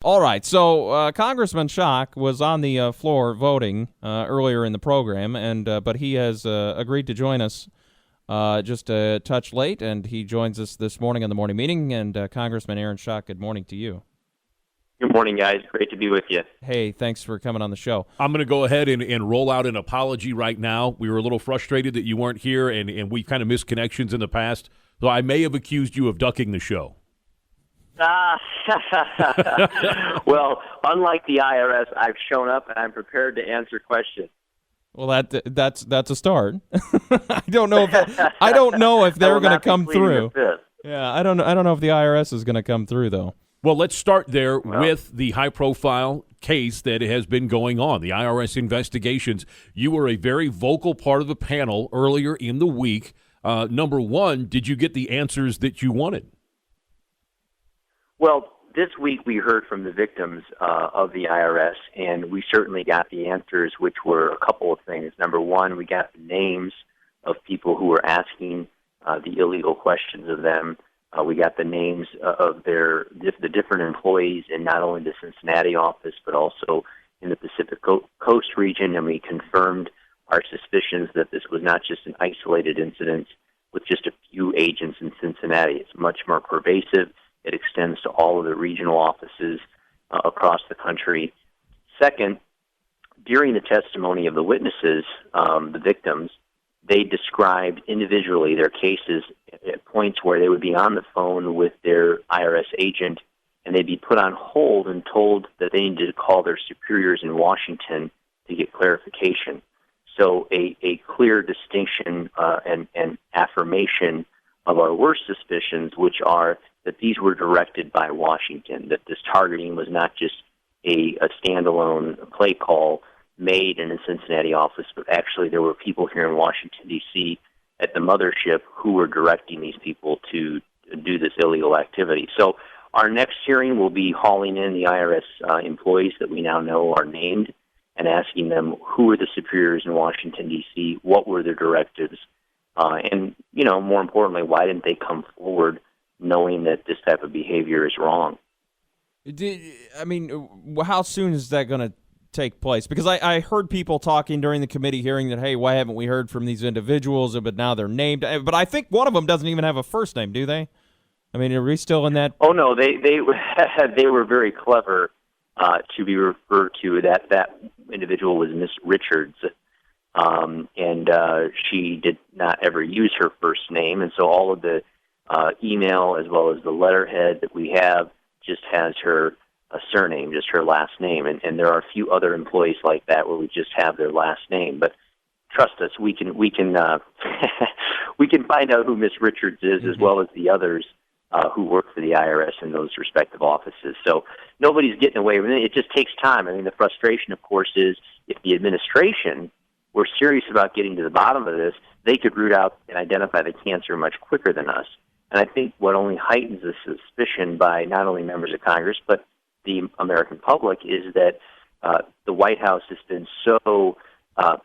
All right, so Congressman Schock was on the floor voting earlier in the program, and but he has agreed to join us just a touch late, and he joins us this morning on the morning meeting. And Congressman Aaron Schock, good morning to you. Good morning, guys. Great to be with you. Hey, thanks for coming on the show. I'm going to go ahead and roll out an apology right now. We were a little frustrated that you weren't here, and we've kind of missed connections in the past, so I may have accused you of ducking the show. Well, unlike the IRS, I've shown up and I'm prepared to answer questions. Well, that's a start. I don't know if they're going to come through. Yeah, I don't know if the IRS is going to come through though. Well, let's start there with the high-profile case that has been going on, the IRS investigations. You were a very vocal part of the panel earlier in the week. Number one, did you get the answers that you wanted? Well, this week we heard from the victims of the IRS, and we certainly got the answers, which were a couple of things. Number one, we got the names of people who were asking the illegal questions of them. We got the names of the different employees in not only the Cincinnati office, but also in the Pacific Coast region, and we confirmed our suspicions that this was not just an isolated incident with just a few agents in Cincinnati. It's much more pervasive. It extends to all of the regional offices across the country. Second, during the testimony of the witnesses, the victims, they described individually their cases at points where they would be on the phone with their IRS agent, and they'd be put on hold and told that they needed to call their superiors in Washington to get clarification. So a clear distinction and affirmation of our worst suspicions, which are that these were directed by Washington, that this targeting was not just a standalone play call made in a Cincinnati office, but actually there were people here in Washington, D.C. at the mothership who were directing these people to do this illegal activity. So our next hearing will be hauling in the IRS employees that we now know are named and asking them who were the superiors in Washington, D.C., what were their directives, and, you know, more importantly, why didn't they come forward knowing that this type of behavior is wrong? How soon is that going to take place? Because I heard people talking during the committee hearing that, hey, why haven't we heard from these individuals, but now they're named. But I think one of them doesn't even have a first name, do they? I mean, are we still in that? Oh, no, they were very clever to be referred to. That individual was Miss Richards, and she did not ever use her first name, and so all of the email as well as the letterhead that we have just has her surname, just her last name, and there are a few other employees like that where we just have their last name. But trust us, we can we can find out who Miss Richards is, as well as the others who work for the IRS in those respective offices. So nobody's getting away with it. It just takes time. I mean, the frustration, of course, is if the administration were serious about getting to the bottom of this, they could root out and identify the cancer much quicker than us. And I think what only heightens the suspicion by not only members of Congress, but the American public is that the White House has been so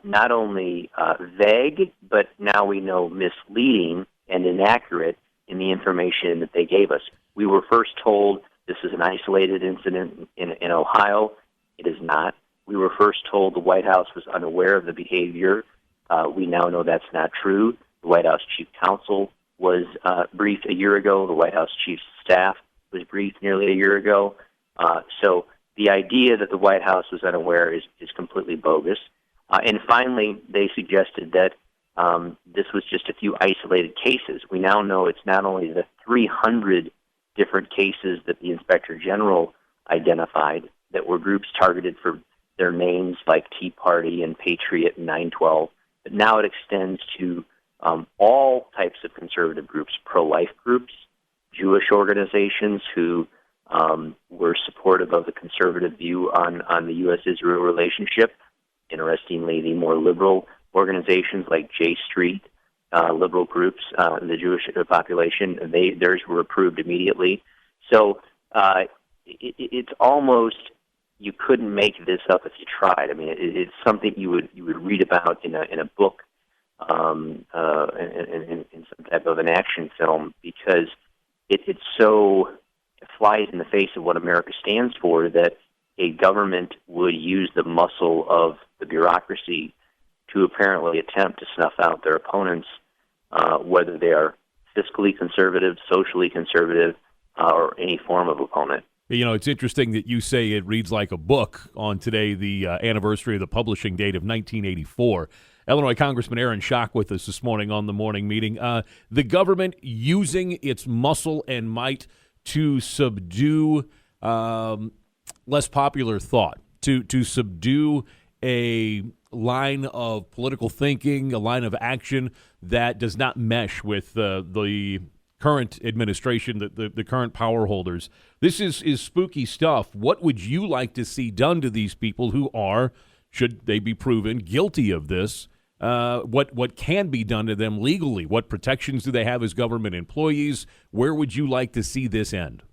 not only vague, but now we know misleading and inaccurate in the information that they gave us. We were first told this is an isolated incident in Ohio. It is not. We were first told the White House was unaware of the behavior. We now know that's not true. The White House Chief Counsel was briefed a year ago. The White House Chief's staff was briefed nearly a year ago. So the idea that the White House was unaware is completely bogus. And finally, they suggested that this was just a few isolated cases. We now know it's not only the 300 different cases that the Inspector General identified that were groups targeted for their names like Tea Party and Patriot and 912, but now it extends to all types of conservative groups, pro-life groups, Jewish organizations who were supportive of the conservative view on the U.S.-Israel relationship. Interestingly, the more liberal organizations like J Street, liberal groups, the Jewish population, theirs were approved immediately. So it's almost, you couldn't make this up if you tried. I mean, it's something you would read about in a book, in some type of an action film, because it's so flies in the face of what America stands for, that a government would use the muscle of the bureaucracy to apparently attempt to snuff out their opponents, whether they are fiscally conservative, socially conservative, or any form of opponent. You know, it's interesting that you say it reads like a book on today, the anniversary of the publishing date of 1984. Illinois Congressman Aaron Schock with us this morning on the morning meeting. The government using its muscle and might to subdue less popular thought, to subdue a line of political thinking, a line of action that does not mesh with the current administration, the current power holders. This is spooky stuff. What would you like to see done to these people who are, should they be proven guilty of this? What can be done to them legally? What protections do they have as government employees? Where would you like to see this end?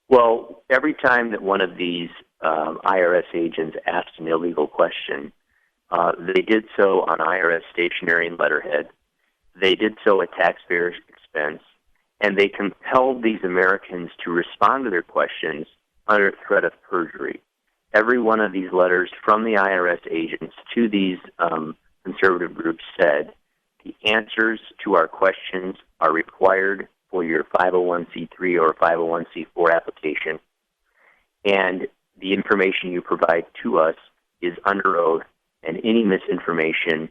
Well, every time that one of these IRS agents asked an illegal question, they did so on IRS stationery and letterhead. They did so at taxpayers' expense, and they compelled these Americans to respond to their questions under threat of perjury. Every one of these letters from the IRS agents to these conservative groups said, the answers to our questions are required for your 501c3 or 501c4 application, and the information you provide to us is under oath, and any misinformation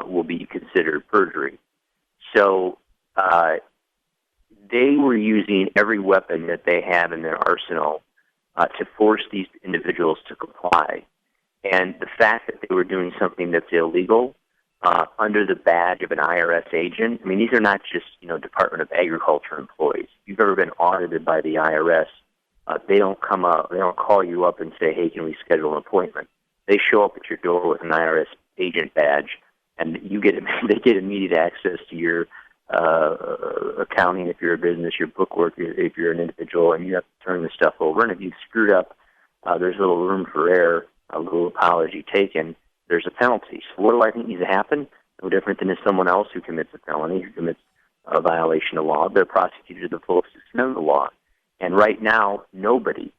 will be considered perjury. So they were using every weapon that they have in their arsenal to force these individuals to comply. And the fact that they were doing something that's illegal under the badge of an IRS agent, I mean, these are not just, Department of Agriculture employees. If you've ever been audited by the IRS, they don't call you up and say, hey, can we schedule an appointment? They show up at your door with an IRS agent badge, and they get immediate access to your accounting if you're a business, your bookwork if you're an individual, and you have to turn the stuff over. And if you've screwed up, there's little room for error, a little apology taken, there's a penalty. So what do I think needs to happen? No different than if someone else who commits a felony, who commits a violation of law, they're prosecuted to the fullest extent of the law. And right now, nobody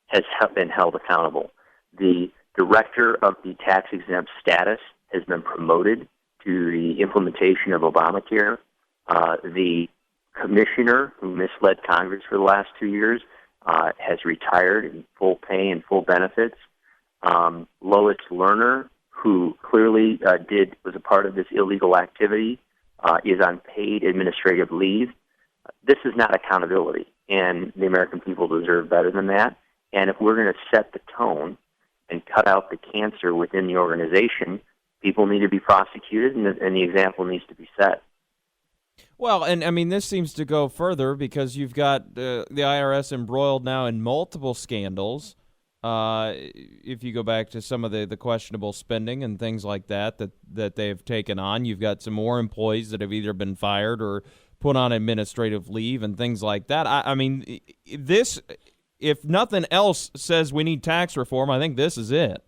has been held accountable. The director of the tax-exempt status has been promoted to the implementation of Obamacare. The commissioner who misled Congress for the last 2 years has retired in full pay and full benefits. Lois Lerner, who clearly was a part of this illegal activity, is on paid administrative leave. This is not accountability, and the American people deserve better than that. And if we're going to set the tone and cut out the cancer within the organization, people need to be prosecuted, and the example needs to be set. Well, and I mean, this seems to go further because you've got the IRS embroiled now in multiple scandals. If you go back to some of the questionable spending and things like that they've taken on, you've got some more employees that have either been fired or put on administrative leave and things like that. I mean, this, if nothing else says we need tax reform, I think this is it.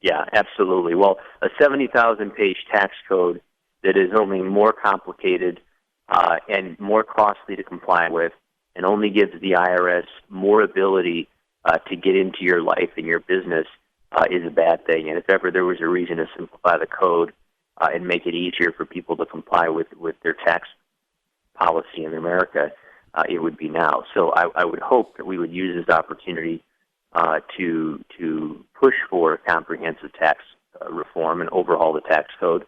Yeah, absolutely. Well, a 70,000-page tax code that is only more complicated and more costly to comply with, and only gives the IRS more ability to get into your life and your business is a bad thing. And if ever there was a reason to simplify the code and make it easier for people to comply with their tax policy in America, it would be now. So I would hope that we would use this opportunity to push for comprehensive tax reform and overhaul the tax code.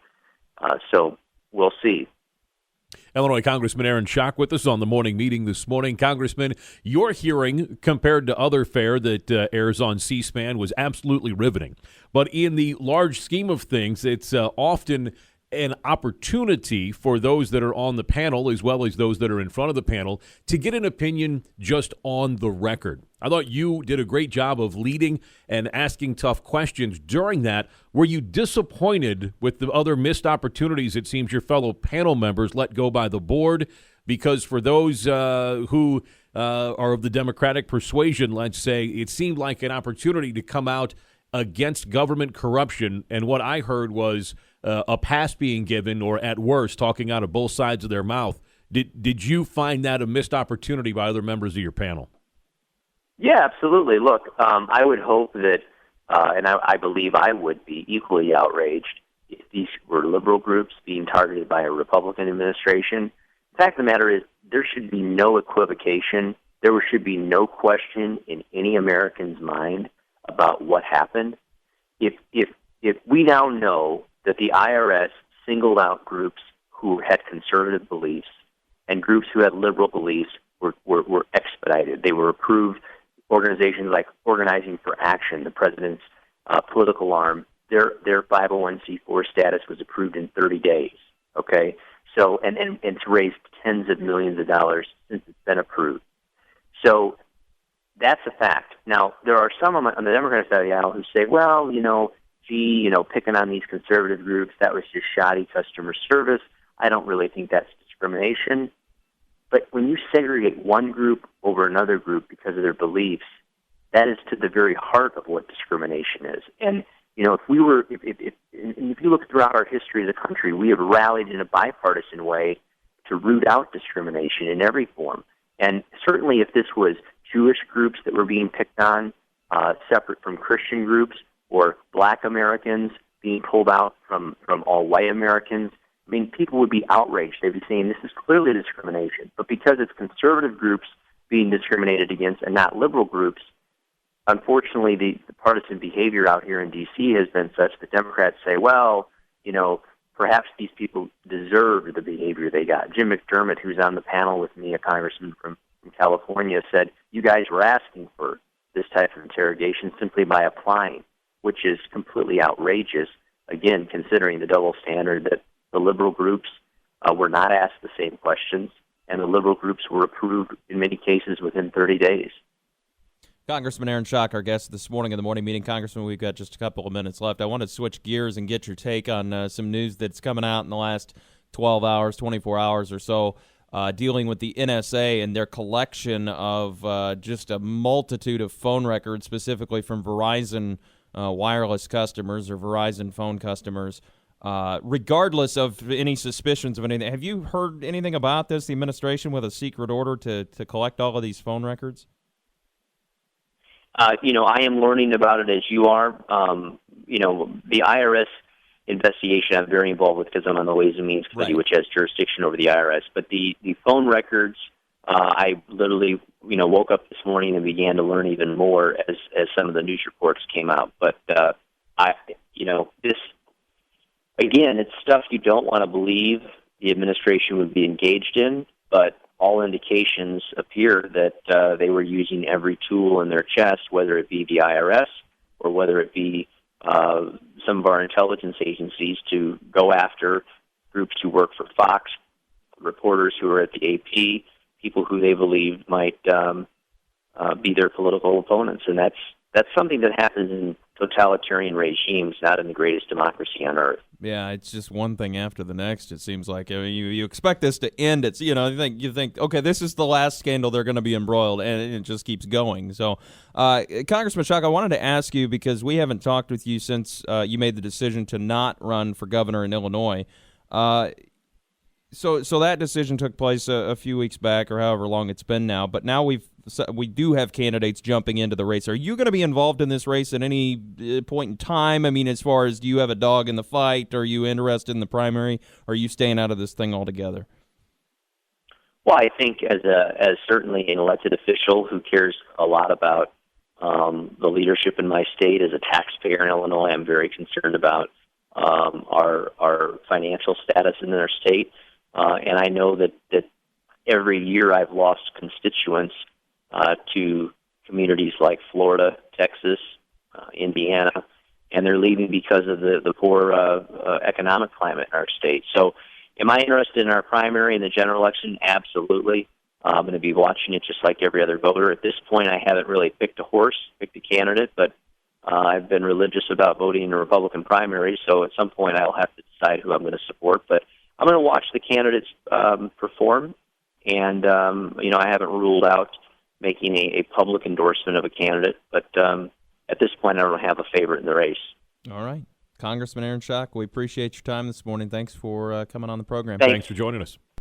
So we'll see. Illinois Congressman Aaron Schock with us on the morning meeting this morning. Congressman, your hearing compared to other fare that airs on C-SPAN was absolutely riveting. But in the large scheme of things, it's often an opportunity for those that are on the panel as well as those that are in front of the panel to get an opinion just on the record. I thought you did a great job of leading and asking tough questions during that. Were you disappointed with the other missed opportunities it seems your fellow panel members let go by the board? Because for those who are of the Democratic persuasion, let's say, it seemed like an opportunity to come out against government corruption, and what I heard was a pass being given, or at worst, talking out of both sides of their mouth Did you find that a missed opportunity by other members of your panel? Yeah, absolutely. Look, I would hope that, and I believe I would be equally outraged if these were liberal groups being targeted by a Republican administration. The fact of the matter is, there should be no equivocation. There should be no question in any American's mind about what happened. If we now know that the IRS singled out groups who had conservative beliefs and groups who had liberal beliefs were expedited. They were approved. Organizations like Organizing for Action, the president's political arm, their 501c4 status was approved in 30 days. Okay, so and it's raised tens of millions of dollars since it's been approved. So that's a fact. Now there are some on the Democratic side of the aisle who say, well, picking on these conservative groups, that was just shoddy customer service. I don't really think that's discrimination. But when you segregate one group over another group because of their beliefs, that is to the very heart of what discrimination is. And if you look throughout our history of the country, we have rallied in a bipartisan way to root out discrimination in every form. And certainly, if this was Jewish groups that were being picked on, separate from Christian groups, or Black Americans being pulled out from all white Americans, I mean, people would be outraged. They'd be saying this is clearly discrimination. But because it's conservative groups being discriminated against and not liberal groups, unfortunately, the partisan behavior out here in D.C. has been such that Democrats say, well, perhaps these people deserve the behavior they got. Jim McDermott, who's on the panel with me, a congressman from California, said, you guys were asking for this type of interrogation simply by applying, which is completely outrageous, again, considering the double standard that the liberal groups were not asked the same questions, and the liberal groups were approved in many cases within 30 days. Congressman Aaron Schock, our guest this morning in the morning meeting. Congressman, we've got just a couple of minutes left. I want to switch gears and get your take on some news that's coming out in the last 12 hours, 24 hours or so, dealing with the NSA and their collection of just a multitude of phone records, specifically from Verizon wireless customers or Verizon phone customers. Regardless of any suspicions of anything, have you heard anything about this, the administration with a secret order to collect all of these phone records? I am learning about it as you are. The IRS investigation I'm very involved with because I'm on the Ways and Means Committee, Right, which has jurisdiction over the IRS. But the phone records, I literally, woke up this morning and began to learn even more as some of the news reports came out. But, this, again, it's stuff you don't want to believe the administration would be engaged in, but all indications appear that they were using every tool in their chest, whether it be the IRS or whether it be some of our intelligence agencies, to go after groups who work for Fox, reporters who are at the AP, people who they believe might be their political opponents. And that's something that happens in totalitarian regimes, not in the greatest democracy on earth. Yeah, it's just one thing after the next, it seems like. I mean, you expect this to end. It's, you think, okay, this is the last scandal they're going to be embroiled, and it just keeps going. So, Congressman Schock, I wanted to ask you, because we haven't talked with you since you made the decision to not run for governor in Illinois. So that decision took place a few weeks back, or however long it's been now. But now we do have candidates jumping into the race. Are you going to be involved in this race at any point in time? I mean, as far as, do you have a dog in the fight? Are you interested in the primary? Or are you staying out of this thing altogether? Well, I think as certainly an elected official who cares a lot about the leadership in my state, as a taxpayer in Illinois, I'm very concerned about our financial status in our state. And I know that every year I've lost constituents to communities like Florida, Texas, Indiana, and they're leaving because of the poor economic climate in our state. So am I interested in our primary in the general election? Absolutely. I'm going to be watching it just like every other voter. At this point, I haven't really picked a candidate, but I've been religious about voting in a Republican primary, so at some point I'll have to decide who I'm going to support. But I'm going to watch the candidates perform, and I haven't ruled out making a public endorsement of a candidate, but at this point I don't have a favorite in the race. All right. Congressman Aaron Schock, we appreciate your time this morning. Thanks for coming on the program. Thanks for joining us.